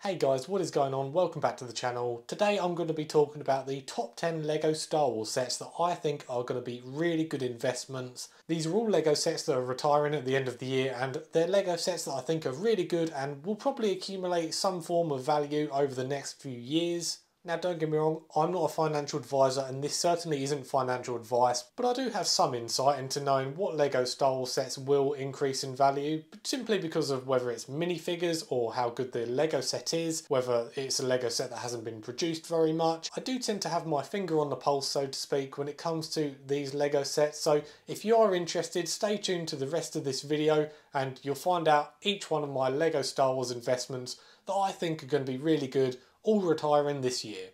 Hey guys, what is going on? Welcome back to the channel. Today I'm going to be talking about the top 10 LEGO Star Wars sets that I think are going to be really good investments. These are all LEGO sets that are retiring at the end of the year, and they're LEGO sets that I think are really good and will probably accumulate some form of value over the next few years. Now don't get me wrong, I'm not a financial advisor and this certainly isn't financial advice, but I do have some insight into knowing what LEGO Star Wars sets will increase in value, simply because of whether it's minifigures or how good the LEGO set is, whether it's a LEGO set that hasn't been produced very much. I do tend to have my finger on the pulse, so to speak, when it comes to these LEGO sets, so if you are interested, stay tuned to the rest of this video and you'll find out each one of my LEGO Star Wars investments that I think are going to be really good, all retiring this year.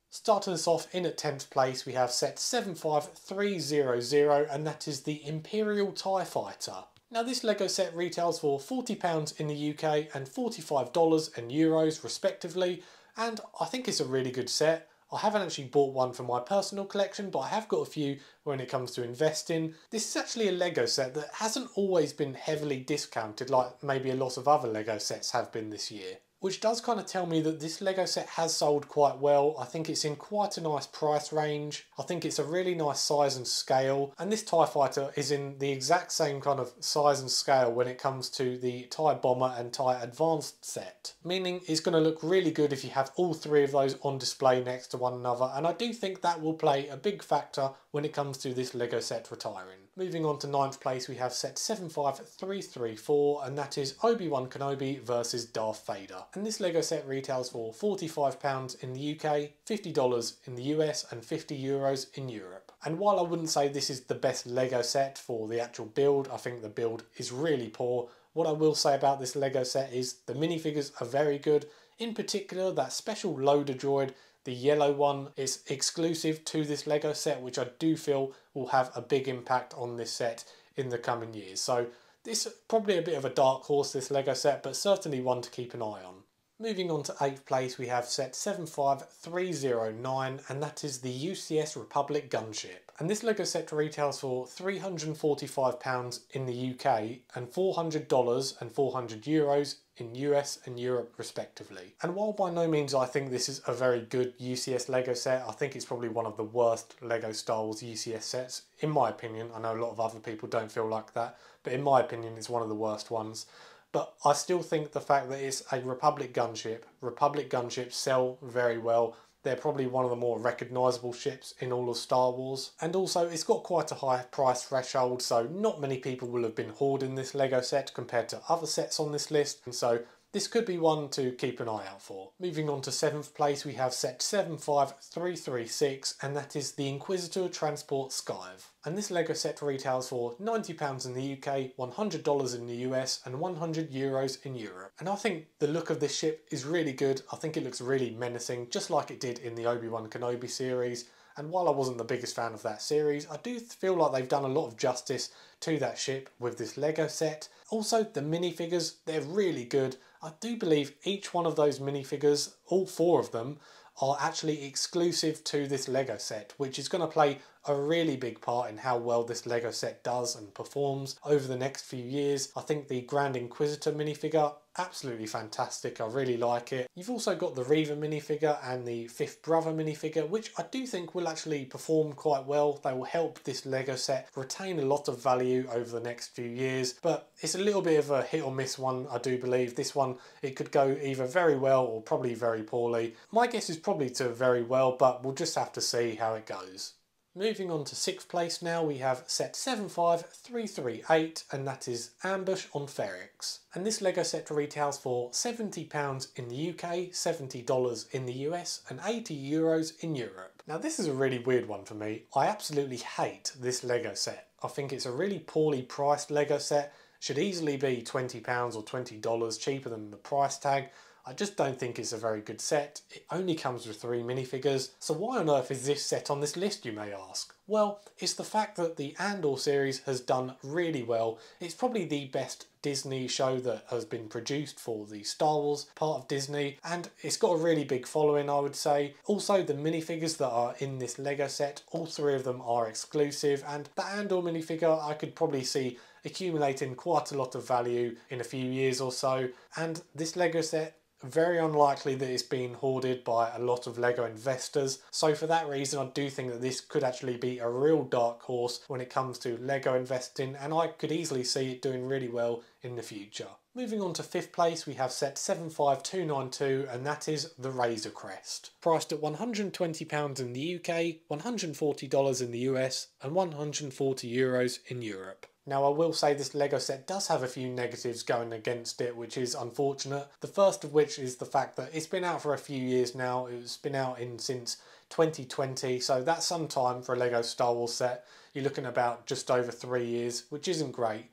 Starting us off in at 10th place, we have set 75300, and that is the Imperial TIE Fighter. Now this LEGO set retails for £40 in the UK and $45 in euros respectively, and I think it's a really good set. I haven't actually bought one for my personal collection, but I have got a few when it comes to investing. This is actually a LEGO set that hasn't always been heavily discounted like maybe a lot of other LEGO sets have been this year, which does kind of tell me that this LEGO set has sold quite well. I think it's in quite a nice price range. I think it's a really nice size and scale, and this TIE Fighter is in the exact same kind of size and scale when it comes to the TIE Bomber and TIE Advanced set, meaning it's going to look really good if you have all three of those on display next to one another, and I do think that will play a big factor when it comes to this LEGO set retiring. Moving on to 9th place, we have set 75334, and that is Obi-Wan Kenobi versus Darth Vader. And this LEGO set retails for £45 in the UK, $50 in the US and €50 in Europe. And while I wouldn't say this is the best LEGO set for the actual build, I think the build is really poor. What I will say about this LEGO set is the minifigures are very good. In particular, that special loader droid, the yellow one, is exclusive to this LEGO set, which I do feel will have a big impact on this set in the coming years. So this is probably a bit of a dark horse, this LEGO set, but certainly one to keep an eye on. Moving on to 8th place, we have set 75309, and that is the UCS Republic gunship. And this LEGO set retails for £345 in the UK and $400 and €400 in US and Europe respectively. And while by no means I think this is a very good UCS LEGO set, I think it's probably one of the worst LEGO Star Wars UCS sets, in my opinion. I know a lot of other people don't feel like that, but in my opinion it's one of the worst ones. But I still think the fact that it's a Republic gunships sell very well. They're probably one of the more recognisable ships in all of Star Wars. And also it's got quite a high price threshold, so not many people will have been hoarding this LEGO set compared to other sets on this list. And so this could be one to keep an eye out for. Moving on to 7th place, we have set 75336, and that is the Inquisitor Transport Scythe. And this LEGO set retails for £90 in the UK, $100 in the US and €100 in Europe. And I think the look of this ship is really good. I think it looks really menacing, just like it did in the Obi-Wan Kenobi series. And while I wasn't the biggest fan of that series, I do feel like they've done a lot of justice to that ship with this LEGO set. Also, the minifigures, they're really good. I do believe each one of those minifigures, all four of them, are actually exclusive to this LEGO set, which is going to play a really big part in how well this LEGO set does and performs over the next few years. I think the Grand Inquisitor minifigure, absolutely fantastic, I really like it. You've also got the Reaver minifigure and the Fifth Brother minifigure, which I do think will actually perform quite well. They will help this LEGO set retain a lot of value over the next few years, but it's a little bit of a hit or miss one, I do believe. This one, it could go either very well or probably very poorly. My guess is probably to very well, but we'll just have to see how it goes. Moving on to 6th place now, we have set 75338, and that is Ambush on Ferrix. And this LEGO set retails for £70 in the UK, $70 in the US and €80 in Europe. Now this is a really weird one for me. I absolutely hate this LEGO set. I think it's a really poorly priced LEGO set. Should easily be £20 or $20 cheaper than the price tag. I just don't think it's a very good set. It only comes with 3 minifigures, so why on earth is this set on this list, you may ask? Well, it's the fact that the Andor series has done really well. It's probably the best Disney show that has been produced for the Star Wars part of Disney, and it's got a really big following, I would say. Also, the minifigures that are in this LEGO set, all 3 of them are exclusive, and the Andor minifigure I could probably see accumulating quite a lot of value in a few years or so, and this LEGO set very unlikely that it's been hoarded by a lot of LEGO investors. So for that reason, I do think that this could actually be a real dark horse when it comes to LEGO investing, and I could easily see it doing really well in the future. Moving on to 5th place, we have set 75292, and that is the Razor Crest. Priced at £120 in the UK, $140 in the US, and €140 in Europe. Now, I will say this LEGO set does have a few negatives going against it, which is unfortunate. The first of which is the fact that it's been out for a few years now. It's been out since 2020, so that's some time for a LEGO Star Wars set. You're looking about just over 3 years, which isn't great.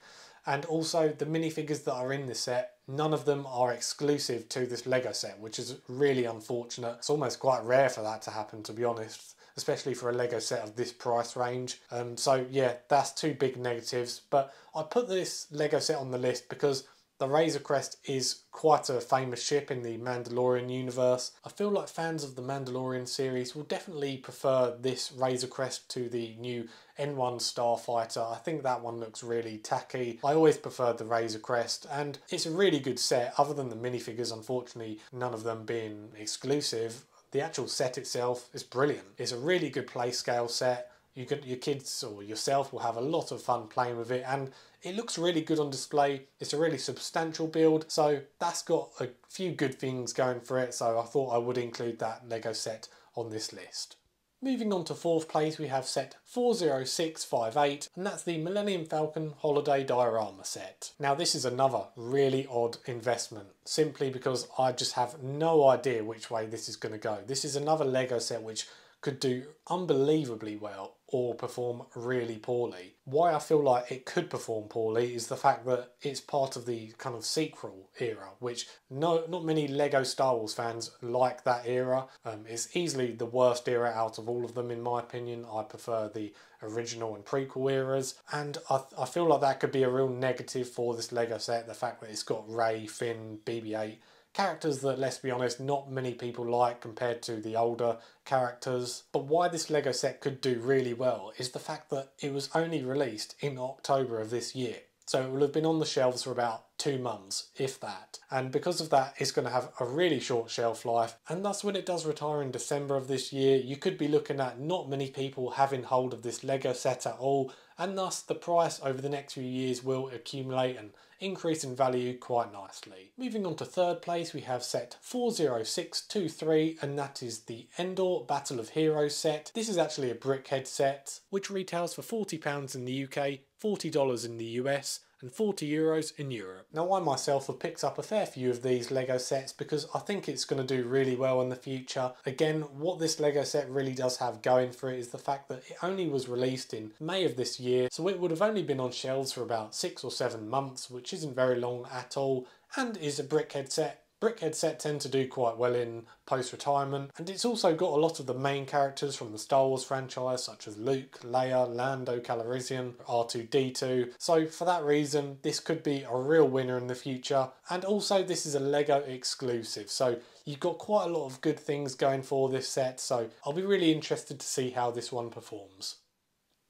And also the minifigures that are in this set, none of them are exclusive to this LEGO set, which is really unfortunate. It's almost quite rare for that to happen, to be honest, especially for a LEGO set of this price range. So yeah, that's 2 big negatives. But I put this LEGO set on the list because the Razor Crest is quite a famous ship in the Mandalorian universe. I feel like fans of the Mandalorian series will definitely prefer this Razor Crest to the new N1 Starfighter. I think that one looks really tacky. I always preferred the Razor Crest, and it's a really good set, other than the minifigures, unfortunately, none of them being exclusive. The actual set itself is brilliant. It's a really good play scale set. Your kids or yourself will have a lot of fun playing with it, and it looks really good on display. It's a really substantial build, so that's got a few good things going for it, so I thought I would include that LEGO set on this list. Moving on to 4th place, we have set 40658, and that's the Millennium Falcon Holiday Diorama set. Now this is another really odd investment, simply because I just have no idea which way this is going to go. This is another LEGO set which could do unbelievably well or perform really poorly. Why I feel like it could perform poorly is the fact that it's part of the kind of sequel era, which not many LEGO Star Wars fans like that era. It's easily the worst era out of all of them in my opinion. I prefer the original and prequel eras, and I feel like that could be a real negative for this LEGO set, the fact that it's got Rey, Finn, BB-8, characters that, let's be honest, not many people like compared to the older characters. But why this LEGO set could do really well is the fact that it was only released in October of this year. So it will have been on the shelves for about 2 months, if that. And because of that, it's going to have a really short shelf life. And thus, when it does retire in December of this year, you could be looking at not many people having hold of this LEGO set at all. And thus, the price over the next few years will accumulate and increase in value quite nicely. Moving on to 3rd place, we have set 40623, and that is the Endor Battle of Heroes set. This is actually a brickhead set, which retails for £40 in the UK, $40 in the US, and €40 in Europe. Now I myself have picked up a fair few of these LEGO sets because I think it's going to do really well in the future. Again, what this LEGO set really does have going for it is the fact that it only was released in May of this year, so it would have only been on shelves for about 6 or 7 months, which isn't very long at all, and is a brickhead set. Brickhead set tend to do quite well in post-retirement, and it's also got a lot of the main characters from the Star Wars franchise, such as Luke, Leia, Lando Calrissian, R2-D2, so for that reason this could be a real winner in the future. And also this is a LEGO exclusive, so you've got quite a lot of good things going for this set, so I'll be really interested to see how this one performs.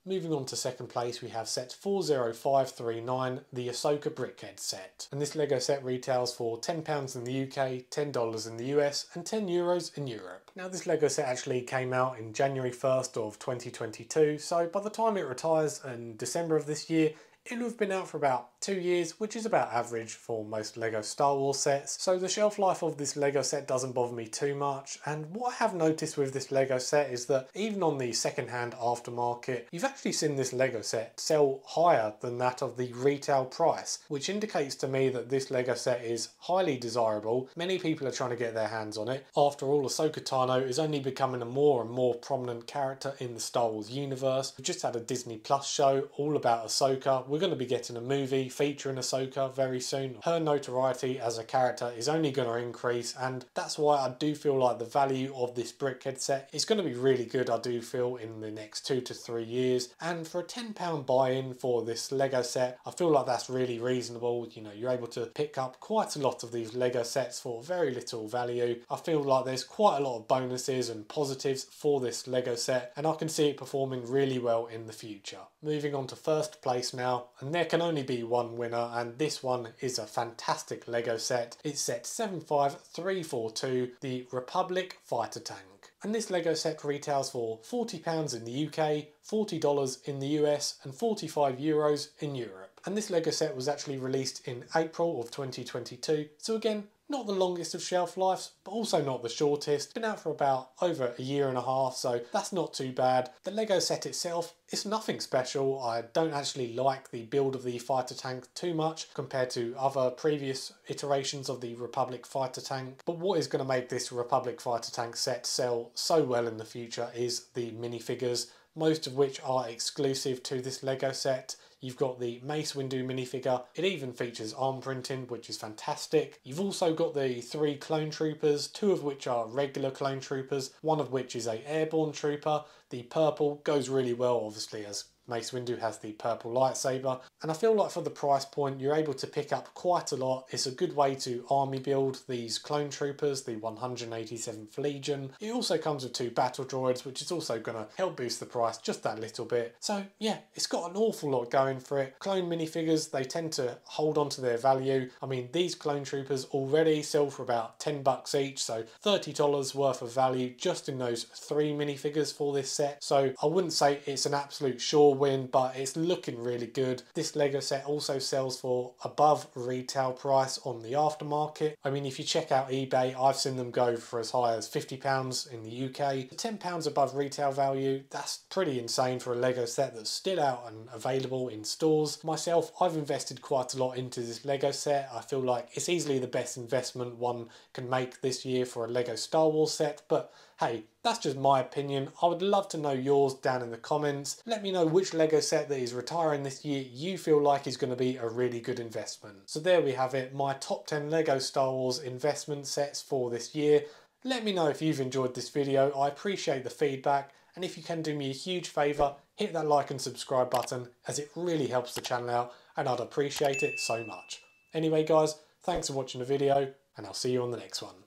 Moving on to 2nd place, we have set 40539, the Ahsoka brickhead set. And this LEGO set retails for £10 in the UK, $10 in the US, and €10 in Europe. Now this LEGO set actually came out in January 1st of 2022, so by the time it retires in December of this year, it'll have been out for about 2 years, which is about average for most LEGO Star Wars sets. So the shelf life of this LEGO set doesn't bother me too much. And what I have noticed with this LEGO set is that even on the second-hand aftermarket, you've actually seen this LEGO set sell higher than that of the retail price, which indicates to me that this LEGO set is highly desirable. Many people are trying to get their hands on it. After all, Ahsoka Tano is only becoming a more and more prominent character in the Star Wars universe. We've just had a Disney Plus show all about Ahsoka. We're going to be getting a movie featuring Ahsoka very soon. Her notoriety as a character is only going to increase, and that's why I do feel like the value of this brickhead set is going to be really good, I do feel, in the next 2 to 3 years. And for a £10 buy-in for this LEGO set, I feel like that's really reasonable. You know, you're able to pick up quite a lot of these LEGO sets for very little value. I feel like there's quite a lot of bonuses and positives for this LEGO set, and I can see it performing really well in the future. Moving on to 1st place now, out, and there can only be one winner, and this one is a fantastic Lego set. It's set 75342, the Republic Fighter Tank. And this Lego set retails for £40 in the UK, $40 in the US, and €45 in Europe. And this Lego set was actually released in April of 2022, so again, not the longest of shelf lives, but also not the shortest. Been out for about over a year and a half, so that's not too bad. The Lego set itself is nothing special. I don't actually like the build of the fighter tank too much compared to other previous iterations of the Republic fighter tank. But what is going to make this Republic fighter tank set sell so well in the future is the minifigures, most of which are exclusive to this Lego set. You've got the Mace Windu minifigure. It even features arm printing, which is fantastic. You've also got the 3 clone troopers, 2 of which are regular clone troopers, 1 of which is a airborne trooper. The purple goes really well, obviously, as Mace Windu has the purple lightsaber, and I feel like for the price point you're able to pick up quite a lot. It's a good way to army build these clone troopers, the 187th Legion. It also comes with 2 battle droids, which is also going to help boost the price just that little bit. So yeah, it's got an awful lot going for it. Clone minifigures, they tend to hold on to their value. I mean, these clone troopers already sell for about $10 each, so $30 worth of value just in those 3 minifigures for this set. So I wouldn't say it's an absolute sure win, but it's looking really good. This Lego set also sells for above retail price on the aftermarket. I mean, if you check out eBay, I've seen them go for as high as £50 in the UK. £10 above retail value, that's pretty insane for a Lego set that's still out and available in stores. Myself, I've invested quite a lot into this Lego set. I feel like it's easily the best investment one can make this year for a Lego Star Wars set, but hey, that's just my opinion. I would love to know yours down in the comments. Let me know which Lego set that is retiring this year you feel like is going to be a really good investment. So there we have it, my top 10 Lego Star Wars investment sets for this year. Let me know if you've enjoyed this video. I appreciate the feedback, and if you can do me a huge favour, hit that like and subscribe button, as it really helps the channel out and I'd appreciate it so much. Anyway guys, thanks for watching the video, and I'll see you on the next one.